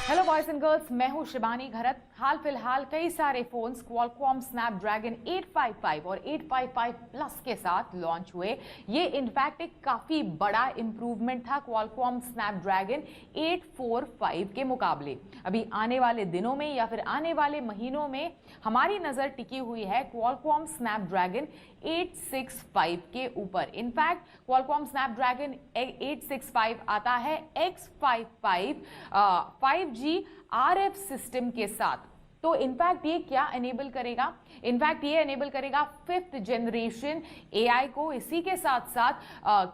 Hello boys and girls, मैं हूं शिबानी घरत। हाल फिलहाल कई सारे फोन्स क्वालकॉम स्नैपड्रैगन 855 और 855 प्लस के साथ लॉन्च हुए। ये इनफैक्ट एक काफी बड़ा इंप्रूवमेंट था क्वालकॉम स्नैपड्रैगन 845 के मुकाबले। अभी आने वाले दिनों में या फिर आने वाले महीनों में हमारी नजर टिकी हुई है क्वालकॉम स्नैपड्रैगन 865 के ऊपर। इनफैक्ट क्वालकॉम स्नैपड्रैगन 865 आता है X55 5G RF सिस्टम के साथ। तो इनफैक्ट ये क्या एनेबल करेगा? इनफैक्ट ये एनेबल करेगा 5th जनरेशन AI को। इसी के साथ साथ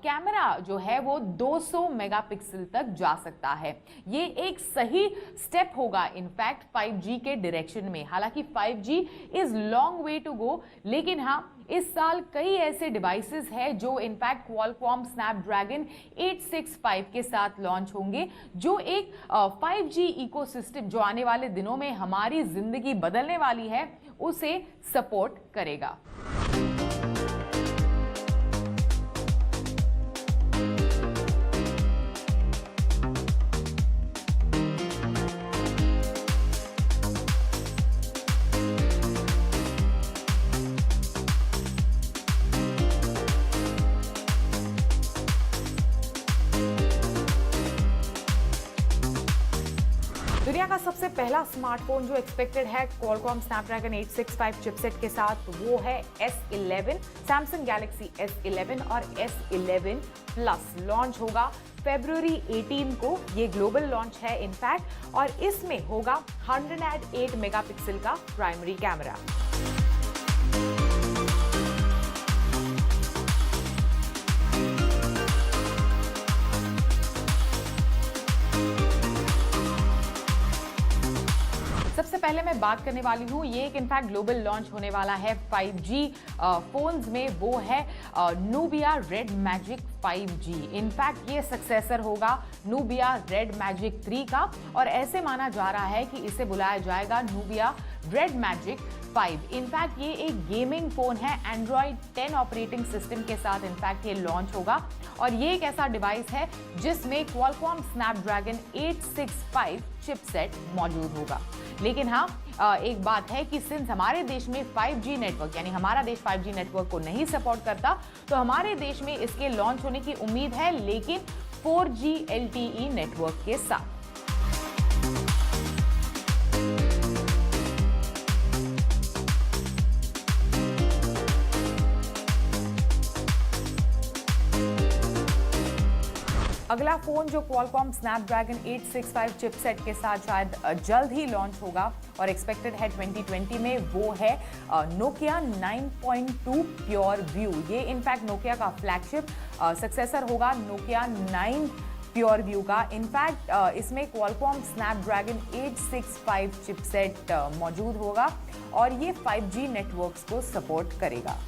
कैमरा जो है वो 200 मेगापिक्सल तक जा सकता है। ये एक सही स्टेप होगा इनफैक्ट 5G के डायरेक्शन में। हालांकि 5G is long way to go, लेकिन हाँ, इस साल कई ऐसे डिवाइसेस हैं जो इनफैक्ट क्वालकॉम स्नैपड्रैगन 865 के साथ लॉन्च होंगे, जो एक 5G इकोसिस्टम जो आने वाले दिनों में हमारी जिंदगी बदलने वाली है उसे सपोर्ट करेगा। दुनिया का सबसे पहला स्मार्टफोन जो एक्सपेक्टेड है क्वालकॉम स्नैपड्रैगन 865 चिपसेट के साथ, वो है S11। सैमसंग गैलेक्सी S11 और S11 प्लस लॉन्च होगा फरवरी 18 को। ये ग्लोबल लॉन्च है इनफैक्ट, और इसमें होगा 108 मेगापिक्सल का प्राइमरी कैमरा। सबसे पहले मैं बात करने वाली हूँ, ये एक इनफैक्ट ग्लोबल लॉन्च होने वाला है 5G फोन्स में, वो है Nubia red magic 5G। In fact ये सक्सेसर होगा नूबिया रेड मैजिक 3 का, और ऐसे माना जा रहा है कि इसे बुलाया जाएगा नूबिया रेड मैजिक 5। इनफैक्ट ये एक गेमिंग फोन है, एंड्रॉइड 10 ऑपरेटिंग सिस्टम के साथ इनफैक्ट ये लॉन्च होगा, और ये एक ऐसा डिवाइस है जिसमें क्वालकॉम स्नैपड्रैगन 865 चिपसेट मौजूद होगा। लेकिन हाँ, एक बात है कि सिंस हमारे देश में 5G नेटवर्क, यानी हमारा देश 5G नेटवर्क को नहीं सपोर्ट करता, तो हमारे देश में इसके लॉन्च होने की उम्मीद है, लेकिन 4G LTE नेटवर्क के साथ। अगला फोन जो क्वालकॉम स्नैपड्रैगन 865 चिपसेट के साथ शायद जल्द ही लॉन्च होगा और एक्सपेक्टेड है 2020 में, वो है नोकिया 9.2 प्योर व्यू। ये इनफैक्ट नोकिया का फ्लैगशिप सक्सेसर होगा नोकिया 9 प्योर व्यू का। इनफैक्ट इसमें क्वालकॉम स्नैपड्रैगन 865 चिपसेट मौजूद होगा, और ये 5G नेटवर्क्स को सपोर्ट करेगा।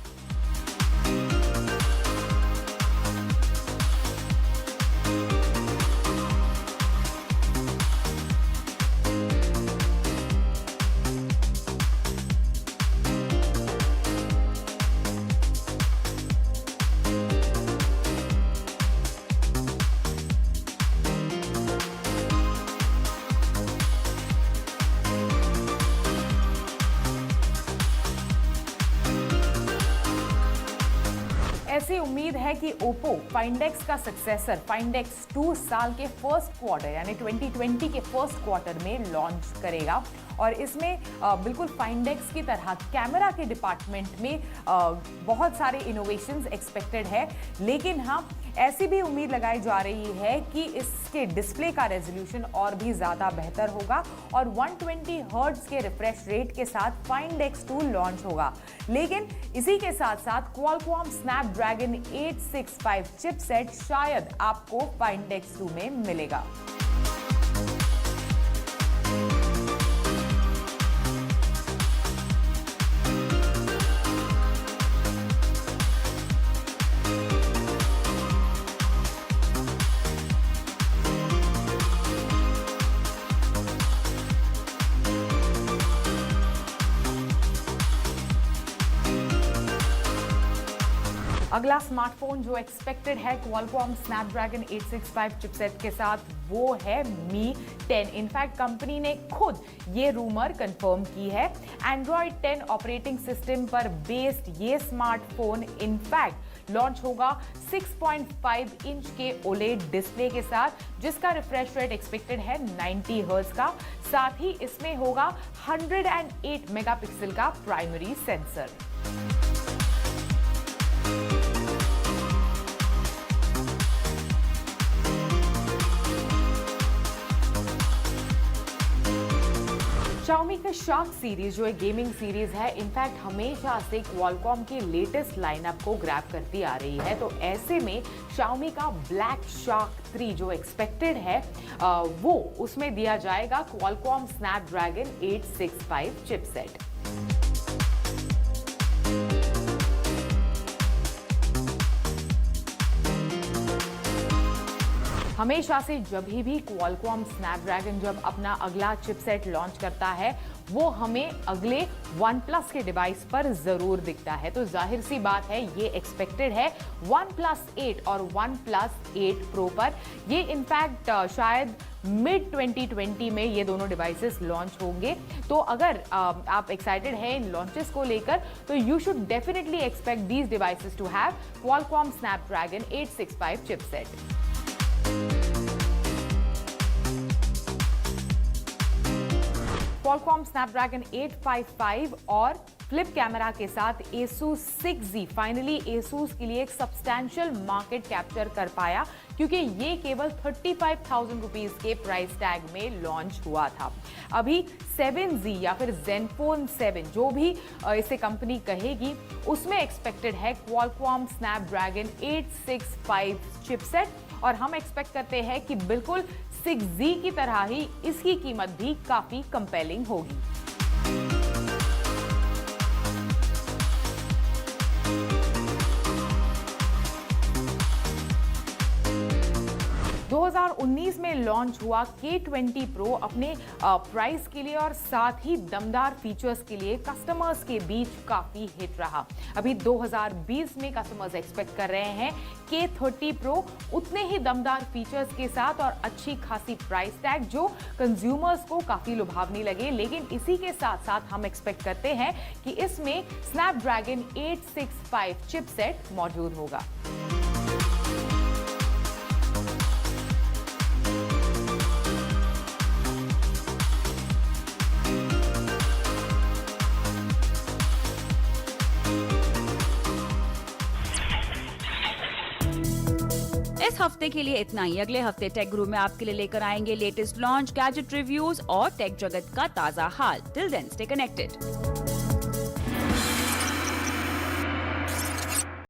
ऐसी उम्मीद है कि ओप्पो फाइंडेक्स का सक्सेसर फाइंडेक्स 2 साल के फर्स्ट क्वार्टर यानी 2020 के फर्स्ट क्वार्टर में लॉन्च करेगा, और इसमें बिल्कुल फाइंडेक्स की तरह कैमरा के डिपार्टमेंट में बहुत सारे इनोवेशंस एक्सपेक्टेड है। लेकिन हाँ, ऐसी भी उम्मीद लगाई जा रही है कि इसके डिस्प्ले का रेजोल्यूशन और भी ज़्यादा बेहतर होगा, और 120 हर्ट्ज के रिफ्रेश रेट के साथ फाइंडेक्स 2 लॉन्च होगा। लेकिन इसी के साथ साथ क्वालकॉम स्नैपड्रैगन 865 चिपसेट शायद आपको फाइंडेक्स 2 में मिलेगा। अगला स्मार्टफोन जो एक्सपेक्टेड है Qualcomm Snapdragon 865 चिपसेट के साथ वो है Mi 10। इनफैक्ट कंपनी ने खुद ये रूमर कंफर्म की है। Android 10 ऑपरेटिंग सिस्टम पर बेस्ड ये स्मार्टफोन इनफैक्ट लॉन्च होगा 6.5 इंच के OLED डिस्प्ले के साथ, जिसका रिफ्रेश रेट एक्सपेक्टेड है 90 हर्ट्ज का। साथ ही इसमें होगा 108 मेगापिक्सल का प्राइमरी सेंसर। Xiaomi का शार्क सीरीज जो एक गेमिंग सीरीज है, इनफैक्ट हमेशा से Qualcomm के लेटेस्ट लाइनअप को ग्रैब करती आ रही है। तो ऐसे में Xiaomi का ब्लैक शार्क 3 जो एक्सपेक्टेड है वो उसमें दिया जाएगा Qualcomm Snapdragon 865 चिपसेट। हमेशा से जब भी Qualcomm Snapdragon जब अपना अगला चिपसेट लॉन्च करता है वो हमें अगले OnePlus के डिवाइस पर जरूर दिखता है। तो जाहिर सी बात है ये एक्सपेक्टेड है OnePlus 8 और OnePlus 8 Pro पर। ये इनफैक्ट शायद मिड 2020 में ये दोनों डिवाइसेस लॉन्च होंगे। तो अगर आप एक्साइटेड हैं इन लॉन्चेस को लेकर तो you should definitely expect these devices to have Qualcomm Snapdragon 865 chipset. Qualcomm Snapdragon 855 और फ्लिप कैमरा के साथ Asus 6Z फाइनली Asus के लिए एक सब्सटैंशियल मार्केट कैप्चर कर पाया, क्योंकि ये केवल 35,000 रुपीज के प्राइस टैग में लॉन्च हुआ था। अभी 7Z या फिर Zenfone 7 जो भी इसे कंपनी कहेगी उसमें एक्सपेक्टेड है Qualcomm Snapdragon 865 चिपसेट, और हम एक्सपेक्ट करते हैं कि बिल्कुल 6Z की तरह ही इसकी कीमत भी काफी कंपेलिंग होगी। उन्नीस में लॉन्च हुआ K20 Pro अपने प्राइस के लिए और साथ ही दमदार फीचर्स के लिए कस्टमर्स के बीच काफी हिट रहा। अभी 2020 में कस्टमर्स एक्सपेक्ट कर रहे हैं K30 Pro उतने ही दमदार फीचर्स के साथ और अच्छी खासी प्राइस टैग जो कंज्यूमर्स को काफी लुभावनी लगे। लेकिन इसी के साथ साथ हम एक्सपेक्ट करते हैं कि इसमें Snapdragon 865 चिपसेट मौजूद होगा। इस हफ्ते के लिए इतना ही। अगले हफ्ते टेक गुरु में आपके लिए लेकर आएंगे लेटेस्ट लॉन्च, गैजेट रिव्यूज और टेक जगत का ताजा हाल। Till then stay connected.